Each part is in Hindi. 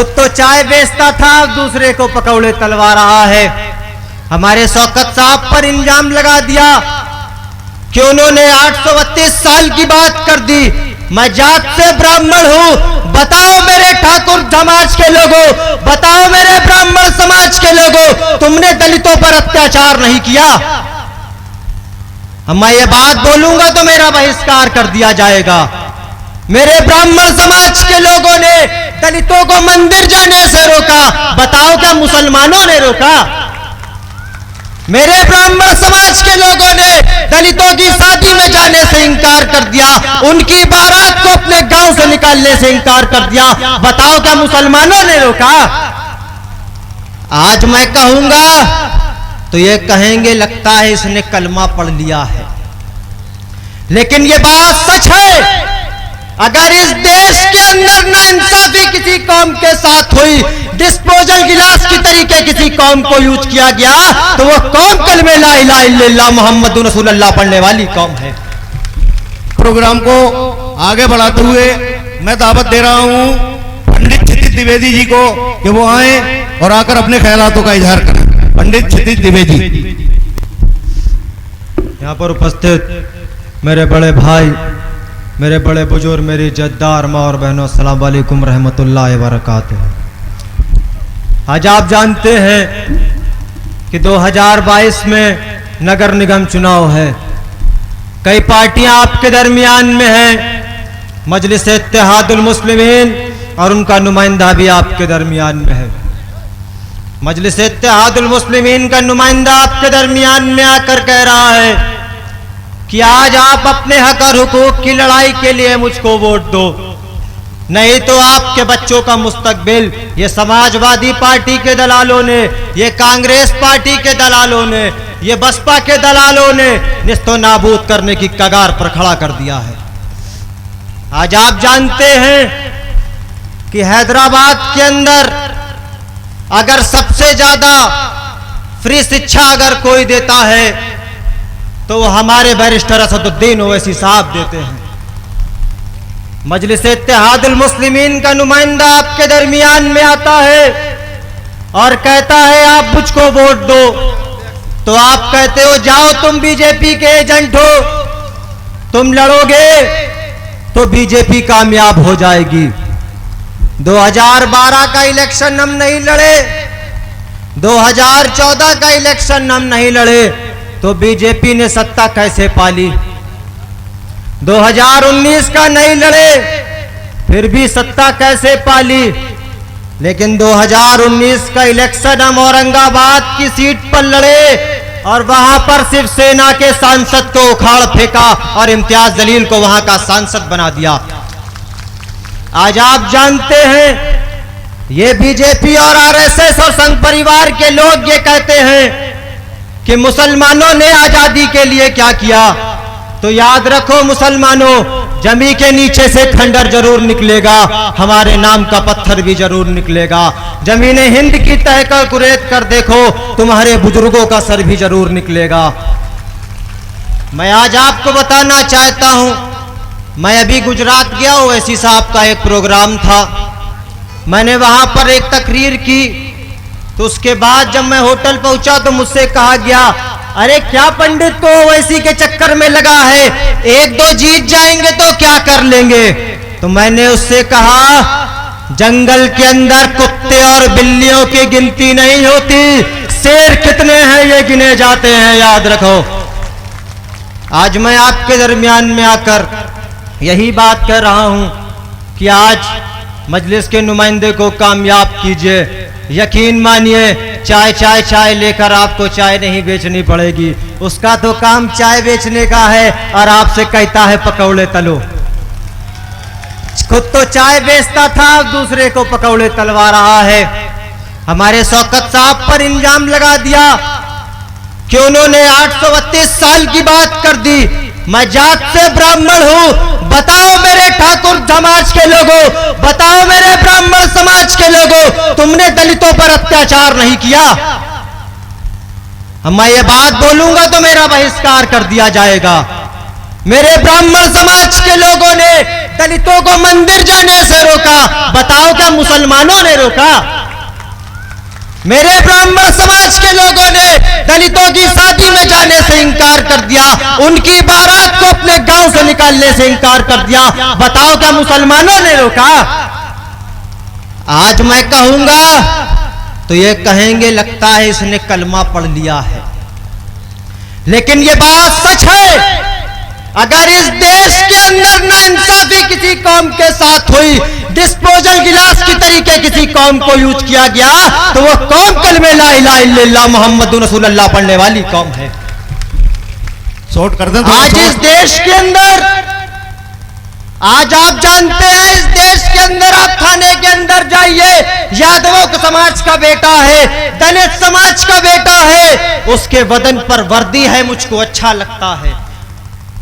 खुद तो चाय बेचता था, दूसरे को पकौड़े तलवा रहा है। हमारे शौकत साहब पर इल्जाम लगा दिया कि उन्होंने 832 साल की बात कर दी। मैं जात से ब्राह्मण हूं, बताओ मेरे ठाकुर समाज के लोगों, बताओ मेरे ब्राह्मण समाज के लोगों, तुमने दलितों पर अत्याचार नहीं किया? मैं ये बात बोलूंगा तो मेरा बहिष्कार कर दिया जाएगा। मेरे ब्राह्मण समाज के लोगों ने दलितों को मंदिर जाने से रोका, बताओ क्या मुसलमानों ने रोका? मेरे ब्राह्मण समाज के लोगों ने दलितों की शादी में जाने से इंकार कर दिया, उनकी बारात को अपने गांव से निकालने से इंकार कर दिया, बताओ क्या मुसलमानों ने रोका? आज मैं कहूंगा तो ये कहेंगे लगता है इसने कलमा पढ़ लिया है, लेकिन ये बात सच है। अगर इस देश के अंदर नाइंसाफी किसी कौम के साथ हुई, डिस्पोजल गिलास की तरीके किसी कौम को यूज किया गया, तो वो कौम कलमे ला इलाहा इल्लल्लाह मुहम्मदुर रसूलुल्लाह पढ़ने वाली कौम है। प्रोग्राम को आगे बढ़ाते हुए मैं दावत दे रहा हूं पंडित क्षितिज द्विवेदी जी को कि वो आए और आकर अपने ख्यालातों का इजहार करें। पंडित क्षितिज द्विवेदी। यहाँ पर उपस्थित मेरे बड़े भाई, मेरे बड़े बुजुर्ग, मेरी जद्दार माँ और बहनों, अस्सलाम वालेकुम रहमतुल्लाहि व बरकातुहू। आज आप जानते हैं कि 2022 में नगर निगम चुनाव है। कई पार्टियां आपके दरमियान में हैं, मजलिस इत्तेहादुल मुस्लिमीन और उनका नुमाइंदा भी आपके दरमियान में है। मजलिस इत्तेहादुल मुस्लिमीन का नुमाइंदा आपके दरमियान में आकर कह रहा है कि आज आप अपने हक और हुकूक की लड़ाई के लिए मुझको वोट दो, नहीं तो आपके बच्चों का मुस्तकबिल ये समाजवादी पार्टी के दलालों ने, ये कांग्रेस पार्टी के दलालों ने, ये बसपा के दलालों ने निस्तो नाबूद करने की कगार पर खड़ा कर दिया है। आज आप जानते हैं कि हैदराबाद के अंदर अगर सबसे ज्यादा फ्री शिक्षा अगर कोई देता है तो वो हमारे बैरिस्टर असदुद्दीन ओवैसी साहब देते हैं। मजलिस इत्तेहादुल मुस्लिमीन का नुमाइंदा आपके दरमियान में आता है और कहता है आप मुझको वोट दो, तो आप कहते हो जाओ तुम बीजेपी के एजेंट हो, तुम लड़ोगे तो बीजेपी कामयाब हो जाएगी। 2012 का इलेक्शन हम नहीं लड़े, 2014 का इलेक्शन हम नहीं लड़े, तो बीजेपी ने सत्ता कैसे पाली? 2019 का नहीं लड़े, फिर भी सत्ता कैसे पाली? लेकिन 2019 का इलेक्शन हम औरंगाबाद की सीट पर लड़े और वहां पर शिवसेना के सांसद को उखाड़ फेंका और इम्तियाज जलील को वहां का सांसद बना दिया। आज आप जानते हैं ये बीजेपी और आरएसएस और संघ परिवार के लोग ये कहते हैं कि मुसलमानों ने आजादी के लिए क्या किया, तो याद रखो मुसलमानों, जमी के नीचे से खंडर जरूर निकलेगा, हमारे नाम का पत्थर भी जरूर निकलेगा। जमीने हिंद की तह का कुरेद कर देखो, तुम्हारे बुजुर्गों का सर भी जरूर निकलेगा। मैं आज आपको बताना चाहता हूं, मैं अभी गुजरात गया, ओवैसी साहब का एक प्रोग्राम था, मैंने वहां पर एक तकरीर की, तो उसके बाद जब मैं होटल पहुंचा तो मुझसे कहा गया, अरे क्या पंडित को ओवैसी के चक्कर में लगा है, एक दो जीत जाएंगे तो क्या कर लेंगे? तो मैंने उससे कहा जंगल के अंदर कुत्ते और बिल्लियों की गिनती नहीं होती, शेर कितने हैं ये गिने जाते हैं, याद रखो। आज मैं आपके दरमियान में आकर यही बात कह रहा हूं कि आज मजलिस के नुमाइंदे को कामयाब कीजिए। यकीन मानिए चाय चाय चाय लेकर आपको चाय नहीं बेचनी पड़ेगी, उसका तो काम चाय बेचने का है और आपसे कहता है पकौड़े तलो। खुद तो चाय बेचता था, दूसरे को पकौड़े तलवा रहा है। हमारे शौकत साहब पर इल्जाम लगा दिया कि उन्होंने 832 साल की बात कर दी। मैं जात से ब्राह्मण हूं, बताओ मेरे ठाकुर समाज के लोगों, बताओ मेरे ब्राह्मण समाज के लोगों, तुमने दलितों पर अत्याचार नहीं किया? मैं ये बात बोलूंगा तो मेरा बहिष्कार कर दिया जाएगा। मेरे ब्राह्मण समाज के लोगों ने दलितों को मंदिर जाने से रोका। बताओ क्या मुसलमानों ने रोका? मेरे ब्राह्मण समाज के लोगों ने दलितों की शादी में जाने से इंकार कर दिया, उनकी बारात को अपने गांव से निकालने से इंकार कर दिया। बताओ क्या मुसलमानों ने रोका? आज मैं कहूंगा तो ये कहेंगे लगता है इसने कलमा पढ़ लिया है, लेकिन ये बात सच है। अगर इस देश के अंदर नाइंसाफी किसी कौम के साथ हुई, डिस्पोजल गिलास की तरीके किसी कौम को यूज किया गया, तो वो कौम कलमे ला इलाहा इल्लल्लाह मुहम्मदुर रसूलुल्लाह पढ़ने वाली कौम है। शॉर्ट कर दें। आज इस देश के अंदर, आज आप जानते हैं इस देश के अंदर, आप थाने के अंदर जाइए, यादवों के समाज का बेटा है, दलित समाज का बेटा है, उसके बदन पर वर्दी है, मुझको अच्छा लगता है।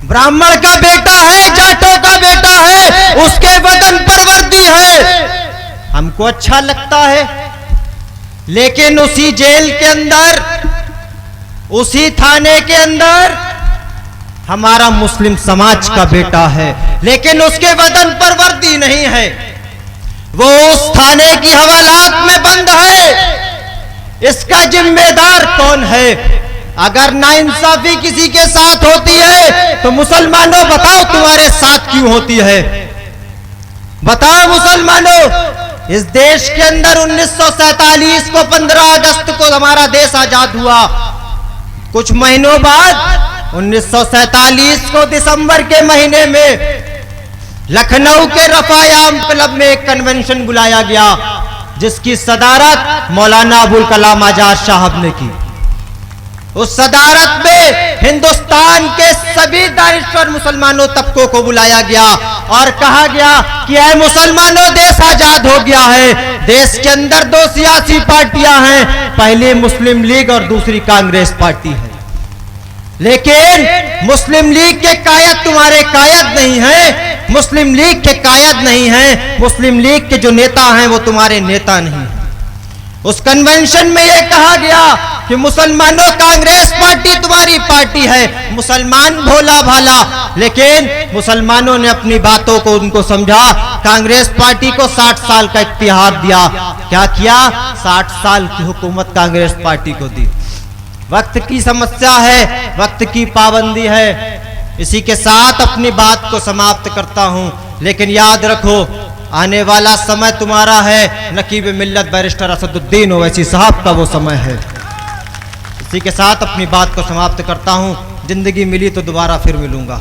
ब्राह्मण का बेटा है, जाटों का बेटा है, उसके बदन पर वर्दी है, हमको अच्छा लगता है। लेकिन उसी जेल के अंदर, उसी थाने के अंदर हमारा मुस्लिम समाज का बेटा है, लेकिन उसके बदन पर वर्दी नहीं है। वो उस थाने की हवालात में बंद है। इसका जिम्मेदार कौन है? अगर नाइंसाफी किसी के साथ होती है तो मुसलमानों बताओ तुम्हारे साथ क्यों होती है? बताओ मुसलमानों, इस देश के अंदर 1947 को 15 अगस्त को हमारा देश आजाद हुआ। कुछ महीनों बाद 1947 को दिसंबर के महीने में लखनऊ के रफायाम क्लब में एक कन्वेंशन बुलाया गया, जिसकी सदारत मौलाना अबुल कलाम आजाद साहब ने की। उस सदारत में हिंदुस्तान के सभी दानिश्वर मुसलमानों तबकों को बुलाया गया और कहा गया कि ऐ मुसलमानों, देश आजाद हो गया है। देश के अंदर दो सियासी पार्टियां हैं, पहली मुस्लिम लीग और दूसरी कांग्रेस पार्टी है। लेकिन मुस्लिम लीग के कायद तुम्हारे कायद नहीं हैं, मुस्लिम लीग के कायद नहीं हैं, मुस्लिम लीग के जो नेता हैं वो तुम्हारे नेता नहीं हैं। उस कन्वेंशन में यह कहा गया कि मुसलमानों, कांग्रेस पार्टी तुम्हारी पार्टी है, मुसलमान भोला भाला। लेकिन मुसलमानों ने अपनी बातों को उनको समझा। कांग्रेस पार्टी को 60 साल का इख्तियार दिया। क्या किया? 60 साल की हुकूमत कांग्रेस पार्टी को दी। वक्त की समस्या है, वक्त की पाबंदी है। इसी के साथ अपनी बात को समाप्त करता हूं, लेकिन याद रखो आने वाला समय तुम्हारा है। नकीब मिल्लत बैरिस्टर असदुद्दीन ओवैसी साहब का वो समय है। इसी के साथ अपनी बात को समाप्त करता हूं। जिंदगी मिली तो दोबारा फिर मिलूंगा।